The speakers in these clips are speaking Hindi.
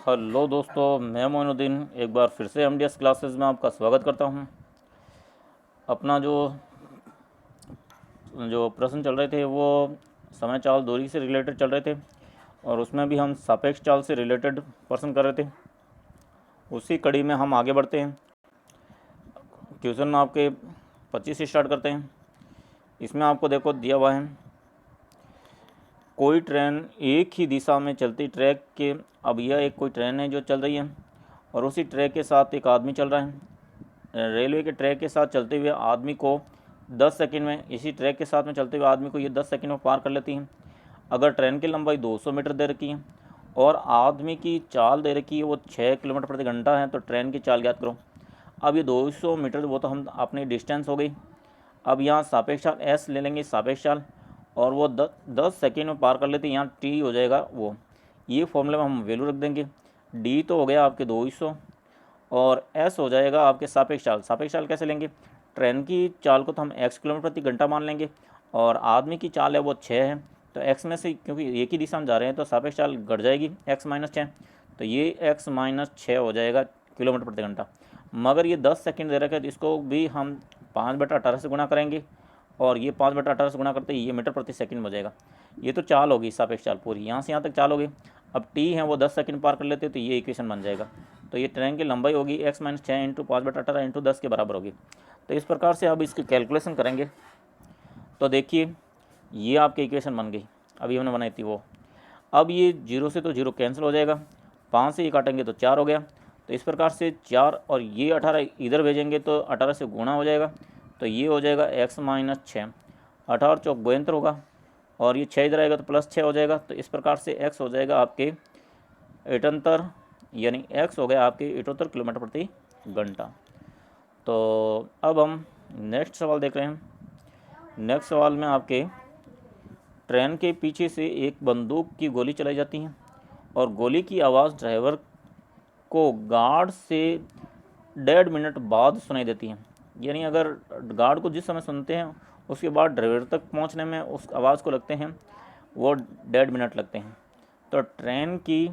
हेलो दोस्तों, मैं मोइनुद्दीन एक बार फिर से एमडीएस क्लासेस में आपका स्वागत करता हूं। अपना जो जो प्रश्न चल रहे थे वो समय चाल दूरी से रिलेटेड चल रहे थे और उसमें भी हम सापेक्ष चाल से रिलेटेड प्रश्न कर रहे थे। उसी कड़ी में हम आगे बढ़ते हैं। क्वेश्चन आपके 25 से स्टार्ट करते हैं। इसमें आपको देखो दिया हुआ है, कोई ट्रेन एक ही दिशा में चलती ट्रैक के, अब यह एक कोई ट्रेन है जो चल रही है और उसी ट्रैक के साथ एक आदमी चल रहा है। रेलवे के ट्रैक के साथ चलते हुए आदमी को 10 सेकंड में, इसी ट्रैक के साथ में चलते हुए आदमी को ये 10 सेकंड में पार कर लेती है। अगर ट्रेन की लंबाई 200 मीटर दे रखी है और आदमी की चाल दे रखी है वो 6 किलोमीटर प्रति घंटा है, तो ट्रेन की चाल ज्ञात करो। अब ये 200 मीटर वो तो हम अपनी डिस्टेंस हो गई। अब यहाँ सापेक्ष चाल एस ले लेंगे, सापेक्ष चाल, और वो 10 सेकेंड में पार कर लेते हैं। यहाँ टी हो जाएगा वो, ये फॉर्मूले में हम वैल्यू रख देंगे। डी तो हो गया आपके 200 और एस हो जाएगा आपके सापेक्ष चाल। सापेक्ष चाल कैसे लेंगे, ट्रेन की चाल को तो हम x किलोमीटर प्रति घंटा मान लेंगे और आदमी की चाल है वो 6 है, तो x में से क्योंकि एक ही दिशा में जा रहे हैं तो सापेक्ष चाल घट जाएगी x माइनस 6, तो ये x माइनस 6 हो जाएगा किलोमीटर प्रति घंटा। मगर ये 10 सेकंड दे रखा है तो इसको भी हम 5/18 से गुणा करेंगे और ये 5/18 से गुणा करते ये मीटर प्रति सेकंड हो जाएगा। ये तो चाल होगी सापेक्ष चाल पूरी, यहाँ से यहाँ तक चाल होगी। अब टी है वो 10 सेकंड पार कर लेते तो ये इक्वेशन बन जाएगा। तो ये ट्रेन की लंबाई होगी x माइनस 6 इंटू 5/18 इंटू 10 के बराबर होगी। तो इस प्रकार से अब इसकी कैलकुलेशन करेंगे तो देखिए ये आपकी इक्वेशन बन गई, अभी हमने बनाई थी वो। अब ये 0 से तो 0 कैंसिल हो जाएगा, 5 से ये काटेंगे तो 4 हो गया। तो इस प्रकार से 4 और ये 18 इधर भेजेंगे तो 18 से गुणा हो जाएगा, तो ये हो जाएगा x माइनस 6। 18 चौक 72 होगा और ये 6 इधर आएगा तो प्लस 6 हो जाएगा। तो इस प्रकार से x हो जाएगा आपके 78, यानी x हो गया आपके 78 किलोमीटर प्रति घंटा। तो अब हम नेक्स्ट सवाल देख रहे हैं। नेक्स्ट सवाल में आपके ट्रेन के पीछे से एक बंदूक की गोली चलाई जाती है और गोली की आवाज़ ड्राइवर को गार्ड से 1.5 मिनट बाद सुनाई देती है। यानी अगर गार्ड को जिस समय सुनते हैं उसके बाद ड्राइवर तक पहुंचने में उस आवाज़ को लगते हैं वो 1.5 मिनट लगते हैं। तो ट्रेन की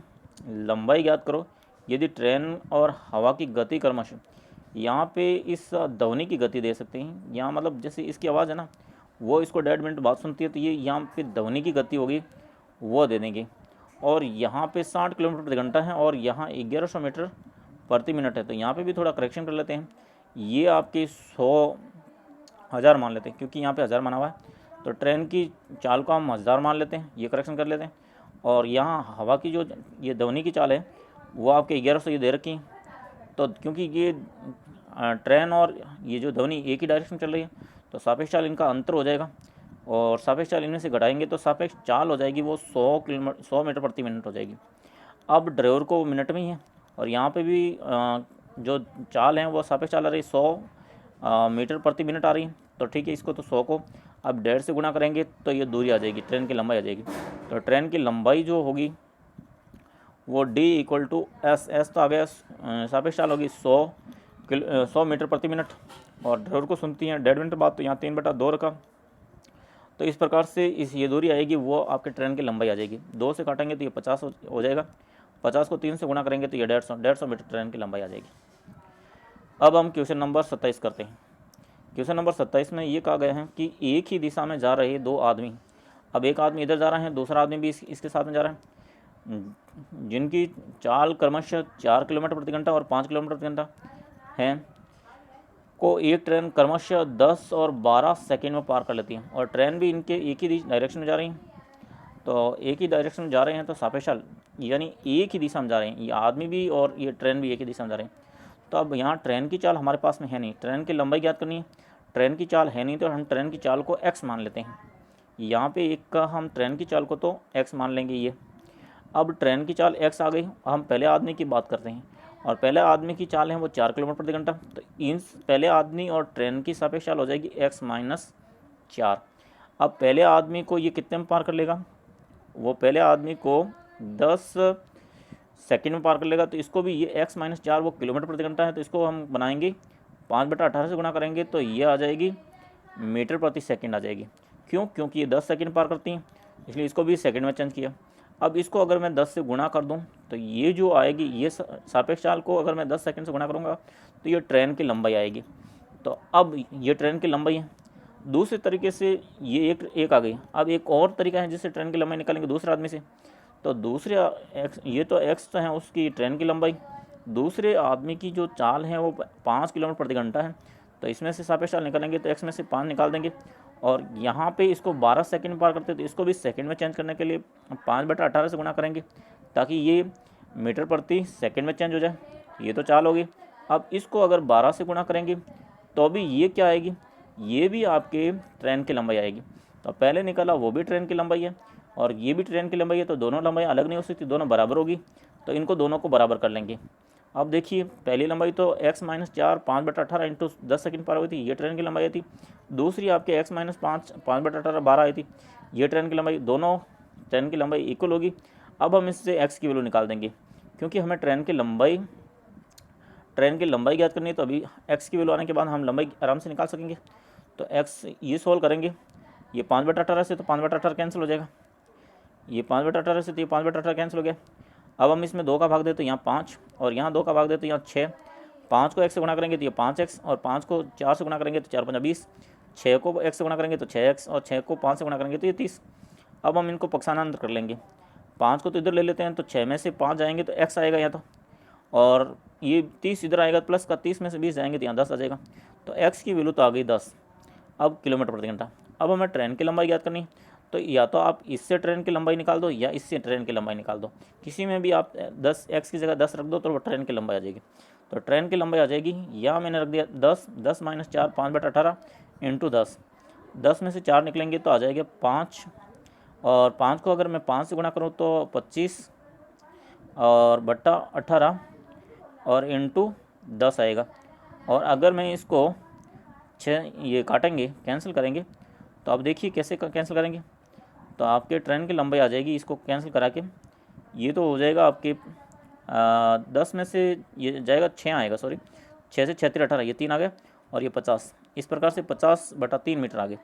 लंबाई ज्ञात करो। यदि ट्रेन और हवा की गति क्रमश, यहाँ पे इस ध्वनि की गति दे सकते हैं, यहाँ मतलब जैसे इसकी आवाज़ है ना वो इसको 1.5 मिनट बाद सुनती है, तो ये यहाँ पे ध्वनि की गति होगी वो दे देंगे। और यहाँ पे 60 किलोमीटर प्रति घंटा है और यहाँ 1100 मीटर प्रति मिनट है। तो यहाँ पे भी थोड़ा करेक्शन कर लेते हैं, ये आपके 100,000 मान लेते हैं क्योंकि यहाँ पे 1000 माना हुआ है। तो ट्रेन की चाल को हम 1000 मान लेते हैं, ये करेक्शन कर लेते हैं। और यहाँ हवा की जो ये ध्वनि की चाल है वो आपके 1100 ये दे रखी है। तो क्योंकि ये ट्रेन और ये जो ध्वनि एक ही डायरेक्शन में चल रही है तो सापेक्ष चाल इनका अंतर हो जाएगा और सापेक्ष चाल इनमें से घटाएंगे तो सापेक्ष चाल हो जाएगी वो 100 मीटर प्रति मिनट हो जाएगी। अब ड्राइवर को मिनट में ही है और यहाँ पे भी जो चाल है वो सापेक्ष चाल आ रही है 100 मीटर प्रति मिनट आ रही है। तो ठीक है, इसको तो 100 को अब 1.5 से गुणा करेंगे तो ये दूरी आ जाएगी, ट्रेन की लंबाई आ जाएगी। तो ट्रेन की लंबाई जो होगी वो d equal to s, s तो आ गया सापेक्ष चाल होगी 100 मीटर प्रति मिनट और ड्राइवर को सुनती हैं 1.5 मिनट बाद, तो यहाँ 3/2 रखा। तो इस प्रकार से इस ये दूरी आएगी वो आपके ट्रेन की लंबाई आ जाएगी। 2 से काटेंगे तो ये 50 हो जाएगा, 50 को 3 से गुणा करेंगे तो ये 150 मीटर ट्रेन की लंबाई आ जाएगी। अब हम क्वेश्चन नंबर 27 करते हैं। क्वेश्चन नंबर 27 में ये कहा गया है कि एक ही दिशा में जा रहे दो आदमी, अब एक आदमी इधर जा रहा है, दूसरा आदमी भी इसके साथ में जा रहा है, जिनकी चाल क्रमशः 4 किलोमीटर प्रति घंटा और 5 किलोमीटर प्रति घंटा है, को एक ट्रेन क्रमशः 10 और 12 सेकंड में पार कर लेती है और ट्रेन भी इनके एक ही डायरेक्शन में जा रही हैं। तो एक ही डायरेक्शन में जा रहे हैं तो सापेक्ष चाल यानी एक ही दिशा में जा रहे हैं, ये आदमी भी और ये ट्रेन भी एक ही दिशा में जा रहे हैं। तो अब यहाँ ट्रेन की चाल हमारे पास में है नहीं, ट्रेन की लंबाई ज्ञात करनी है, ट्रेन की चाल है नहीं तो हम ट्रेन की चाल को x मान लेते हैं। यहाँ पे एक का हम ट्रेन की चाल को तो x मान लेंगे ये। अब ट्रेन की चाल x आ गई, हम पहले आदमी की बात करते हैं और पहले आदमी की चाल है वो 4 किलोमीटर प्रति घंटा। तो इन पहले आदमी और ट्रेन की सापेक्ष चाल हो जाएगी x माइनस 4। अब पहले आदमी को ये कितने में पार कर लेगा, वो पहले आदमी को 10 सेकंड में पार कर लेगा। तो इसको भी ये x माइनस 4 वो किलोमीटर प्रति घंटा है, तो इसको हम बनाएंगे 5/18 से गुणा करेंगे तो ये आ जाएगी मीटर प्रति सेकंड आ जाएगी। क्यों, क्योंकि ये 10 सेकंड पार करती हैं इसलिए इसको भी सेकंड में चेंज किया। अब इसको अगर मैं 10 से गुणा कर दूं तो ये जो आएगी, ये सापेक्ष चाल को अगर मैं 10 सेकंड से गुणा करूंगा तो ये ट्रेन की लंबाई आएगी। तो अब ये ट्रेन की लंबाई है। दूसरे तरीके से ये एक आ गई। अब एक और तरीका है जिससे ट्रेन की लंबाई निकालेंगे दूसरे आदमी से। तो दूसरे एक्स, ये तो एक्स तो है उसकी ट्रेन की लंबाई, दूसरे आदमी की जो चाल है वो 5 किलोमीटर प्रति घंटा है। तो इसमें से सापेक्ष चाल निकालेंगे तो एक्स में से 5 निकाल देंगे, और यहाँ पे इसको 12 सेकंड में पार करते हैं तो इसको भी सेकंड में चेंज करने के लिए 5/18 से गुणा करेंगे ताकि ये मीटर प्रति सेकंड में चेंज हो जाए। ये तो चाल होगी। अब इसको अगर 12 से गुणा करेंगे तो भी ये क्या आएगी, ये भी आपके ट्रेन की लंबाई आएगी। तो पहले निकाला वो भी ट्रेन की लंबाई है और ये भी ट्रेन की लंबाई है, तो दोनों लंबाई अलग नहीं हो सकती, दोनों बराबर होगी। तो इनको दोनों को बराबर कर लेंगे। अब देखिए पहली लंबाई तो x - 4 5/18 इंटू 10 सेकंड पार हुई थी, ये ट्रेन की लंबाई आई थी। दूसरी आपके x - 5 5/18 12 आई थी, ये ट्रेन की लंबाई। दोनों ट्रेन की लंबाई इक्वल होगी। अब हम इससे x की वैल्यू निकाल देंगे, क्योंकि हमें ट्रेन की लंबाई ज्ञात करनी है। तो अभी x की वैल्यू आने के बाद हम लंबाई आराम से निकाल सकेंगे। तो x ये सोल्व करेंगे, ये 5/18 से तो 5/18 कैंसिल हो जाएगा, ये 5/18 से तो ये 5/18 कैंसिल हो गया। अब हम इसमें 2 का भाग देते तो यहाँ 5, और यहाँ 2 का भाग देते तो यहाँ 6। 5 को x से गुणा करेंगे तो ये 5x, और 5 को 4 से गुणा करेंगे तो 4 × 5 = 20। 6 को x से गुणा करेंगे तो 6x, और 6 को 5 से गुणा करेंगे तो ये 30। अब हम इनको पक्षांतर कर लेंगे। 5 को तो इधर ले लेते हैं, तो 6 में से 5 जाएंगे तो x आएगा यहाँ तो, और ये 30 इधर आएगा प्लस का 30 में से 20 जाएंगे तो यहाँ 10 आ जाएगा। तो x की वैल्यू तो आ गई 10 अब किलोमीटर प्रति घंटा। अब हमें ट्रेन की लंबाई याद करनी, तो या तो आप इससे ट्रेन की लंबाई निकाल दो या इससे ट्रेन की लंबाई निकाल दो, किसी में भी आप 10 x की जगह 10 रख दो तो वो ट्रेन की लंबाई आ जाएगी। तो ट्रेन की लंबाई आ जाएगी, या मैंने रख दिया 10 10 - 4 5/18 इंटू 10, 10 में से 4 निकलेंगे तो आ जाएगा 5, और 5 को अगर मैं 5 से गुणा करूँ तो 25 और बट्टा 18 और इंटू 10 आएगा। और अगर मैं इसको 6 ये काटेंगे कैंसिल करेंगे तो आप देखिए कैसे कैंसिल करेंगे। तो आपके ट्रेन की लंबाई आ जाएगी, इसको कैंसिल करा के ये तो हो जाएगा आपके 10 में से ये जाएगा 6 आएगा, सॉरी 6 से 36 18, ये 3 आ गया, और ये 50। इस प्रकार से 50/3 मीटर आ गए।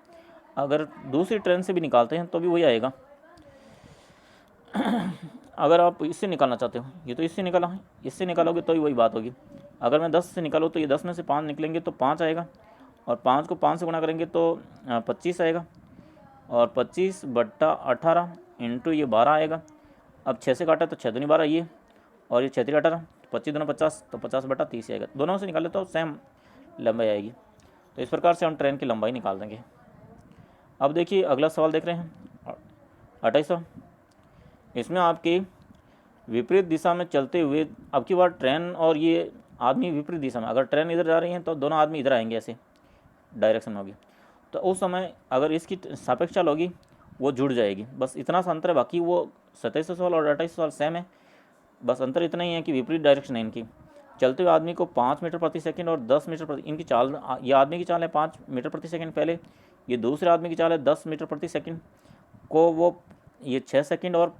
अगर दूसरी ट्रेन से भी निकालते हैं तो भी वही आएगा। अगर आप इससे निकालना चाहते हो, ये तो इससे निकाला है, इससे निकालोगे तो ही वही बात होगी। अगर मैं 10 से निकालो तो ये 10 में से 5 निकलेंगे तो 5 आएगा, और 5 को 5 से गुणा करेंगे तो 25 आएगा, और 25/18 इंटू ये 12 आएगा। अब 6 से काटा तो 6 दूनी 12 ये, और ये 6 × 18 25 दूना 50, तो 50/30 आएगा। दोनों से निकाले तो सेम लंबाई आएगी। तो इस प्रकार से हम ट्रेन की लंबाई निकाल देंगे। अब देखिए अगला सवाल देख रहे हैं 28वां। इसमें आपकी विपरीत दिशा में चलते हुए, अब की बार ट्रेन और ये आदमी विपरीत दिशा में, अगर ट्रेन इधर जा रही है तो दोनों आदमी इधर आएंगे, ऐसे डायरेक्शन होगी। तो उस समय अगर इसकी सापेक्ष चाल होगी वो जुड़ जाएगी, बस इतना सा अंतर है। बाकी वो 27 सवाल और 28 सवाल सेम है, बस अंतर इतना ही है कि विपरीत डायरेक्शन है इनकी। चलते हुए आदमी को 5 मीटर प्रति सेकंड और 10 मीटर प्रति, इनकी चाल, ये आदमी की चाल है 5 मीटर प्रति सेकंड पहले, ये दूसरे आदमी की चाल है 10 मीटर प्रति सेकंड को वो ये 6 सेकंड और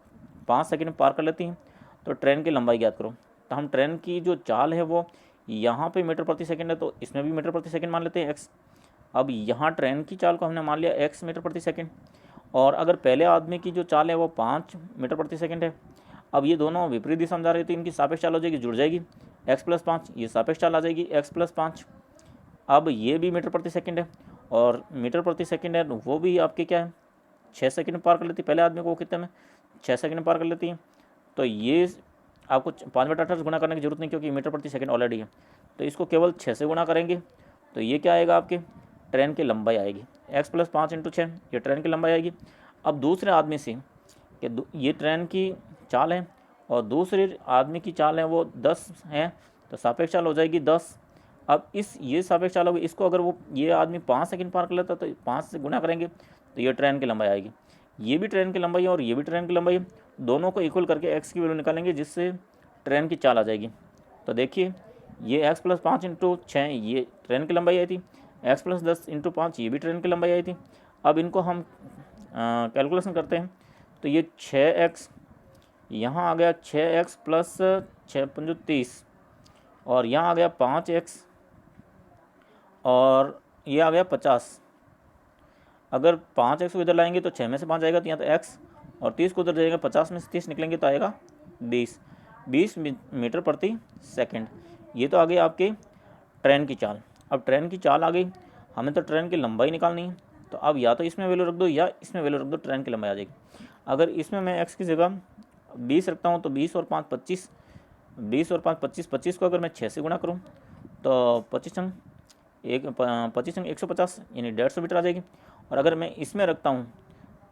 5 सेकंड में पार कर लेती हैं। तो ट्रेन की लंबाई ज्ञात करो। तो हम ट्रेन की जो चाल है वो यहाँ पे मीटर प्रति सेकंड है, तो इसमें भी मीटर प्रति सेकंड मान लेते हैं एक्स। अब यहाँ ट्रेन की चाल को हमने मान लिया एक्स मीटर प्रति सेकंड, और अगर पहले आदमी की जो चाल है वो 5 मीटर प्रति सेकंड है। अब ये दोनों विपरीत दिशा में जा रही है तो इनकी सापेक्ष चाल हो जाएगी, जुड़ जाएगी, x + 5, ये सापेक्ष चाल आ जाएगी x + 5। अब ये भी मीटर प्रति सेकंड है, और मीटर प्रति सेकंड है वो भी आपके क्या है 6 सेकंड में पार कर लेती है। पहले आदमी को कितने में 6 सेकंड में पार कर लेती है। तो ये आपको 5/18 से गुणा करने की जरूरत नहीं, क्योंकि मीटर प्रति सेकंड ऑलरेडी है। तो इसको केवल 6 से गुणा करेंगे तो ये क्या आएगा, आपके ट्रेन की लंबाई आएगी। x + 5 × 6 ये ट्रेन की लंबाई आएगी। अब दूसरे आदमी से कि ये ट्रेन की चाल है और दूसरे आदमी की चाल है वो 10 है, तो सापेक्ष चाल हो जाएगी 10। अब ये सापेक्ष चाल होगी, इसको अगर वो ये आदमी 5 सेकंड पार कर लेता तो 5 से गुणा करेंगे तो ये ट्रेन की लंबाई आएगी। ये भी ट्रेन की लंबाई है और ये भी ट्रेन की लंबाई है, दोनों को इक्वल करके x की वैल्यू निकालेंगे, जिससे ट्रेन की चाल आ जाएगी। तो देखिए ये x + 5 × 6 ये ट्रेन की लंबाई आई थी, x + 10 × 5 ये भी ट्रेन की लंबाई आई थी। अब इनको हम कैलकुलेशन करते हैं तो ये 6x यहाँ आ गया, 6x + 6 × 5 = 30, और यहाँ आ गया 5x और ये आ गया 50। अगर 5x को इधर लाएंगे तो 6 में से 5 आएगा, तो यहाँ तो x और 30 को उधर जाएगा, 50 में से 30 निकलेंगे तो आएगा 20 मीटर प्रति सेकंड। ये तो आ गई आपके ट्रेन की चाल। अब ट्रेन की चाल आ गई, हमें तो ट्रेन की लंबाई निकालनी है, तो अब या तो इसमें वैल्यू रख दो या इसमें वैल्यू रख दो, ट्रेन की लंबाई आ जाएगी। अगर इसमें मैं x की जगह 20 रखता हूँ तो 20 और 5 25, 20 और 5 25, 25 को अगर मैं 6 से गुणा करूँ तो 25 अंक 150 यानी 150 मीटर आ जाएगी। और अगर मैं इसमें रखता हूँ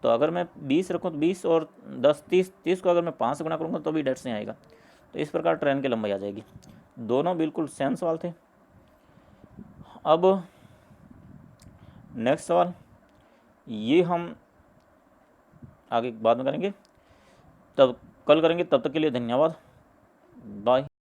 तो अगर मैं 20 रखूँ तो 20 और 10 30, 30 को अगर मैं 5 से गुणा करूँगा तो भी 150 से आएगा। तो इस प्रकार ट्रेन की लंबाई आ जाएगी। दोनों बिल्कुल सेम सवाल थे। अब नेक्स्ट सवाल ये हम आगे बाद में करेंगे, तब कल करेंगे। तब तक के लिए धन्यवाद, बाय।